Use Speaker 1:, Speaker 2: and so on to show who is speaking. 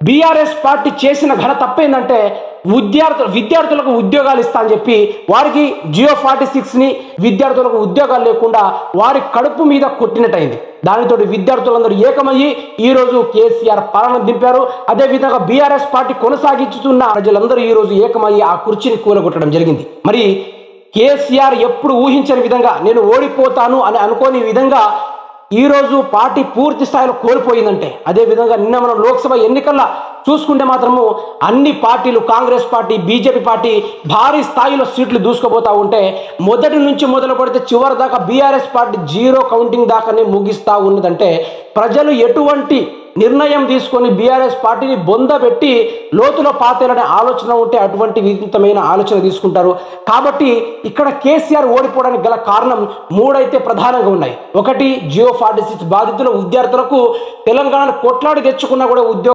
Speaker 1: BRS party చేసిన ఘన తప్పేందంటే విద్యార్థులకు ఉద్యోగాలు ఇస్తా అని చెప్పి వారికి జియో 46ని విద్యార్థులకు ఉద్యోగాలు లేకుండా వారి కడుపు మీద కొట్టినట్టయింది. దానితో విద్యార్థులందరూ ఏకమయ్యి ఈరోజు కేసీఆర్ పాలన దింపారు. అదేవిధంగా బీఆర్ఎస్ పార్టీ కొనసాగించుతున్న ప్రజలందరూ ఈరోజు ఏకమయ్యి ఆ కుర్చీని కూలగొట్టడం జరిగింది. మరి కేసీఆర్ ఎప్పుడు ఊహించని విధంగా నేను ఓడిపోతాను అని అనుకోని విధంగా ఈరోజు పార్టీ పూర్తి స్థాయిలో కోల్పోయిందంటే, అదేవిధంగా నిన్న మనం లోక్సభ ఎన్నికల్లో చూసుకుంటే మాత్రము అన్ని పార్టీలు కాంగ్రెస్ పార్టీ, బీజేపీ పార్టీ భారీ స్థాయిలో సీట్లు దూసుకుపోతూ ఉంటే మొదటి నుంచి మొదలు పెడితే చివరి దాకా బీఆర్ఎస్ పార్టీ జీరో కౌంటింగ్ దాకానే ముగిస్తూ ఉన్నదంటే ప్రజలు ఎటువంటి నిర్ణయం తీసుకొని బీఆర్ఎస్ పార్టీని బొందబెట్టి లోతులో పాతేయాలనే ఆలోచన ఉంటే అటువంటి విధమైన ఆలోచన తీసుకుంటారు. కాబట్టి ఇక్కడ కేసీఆర్ ఓడిపోవడానికి గల కారణం 3 అయితే ప్రధానంగా ఉన్నాయి. ఒకటి, జియో 46 బాధితుల విద్యార్థులకు తెలంగాణ కొట్లాడి తెచ్చుకున్నా కూడా ఉద్యోగం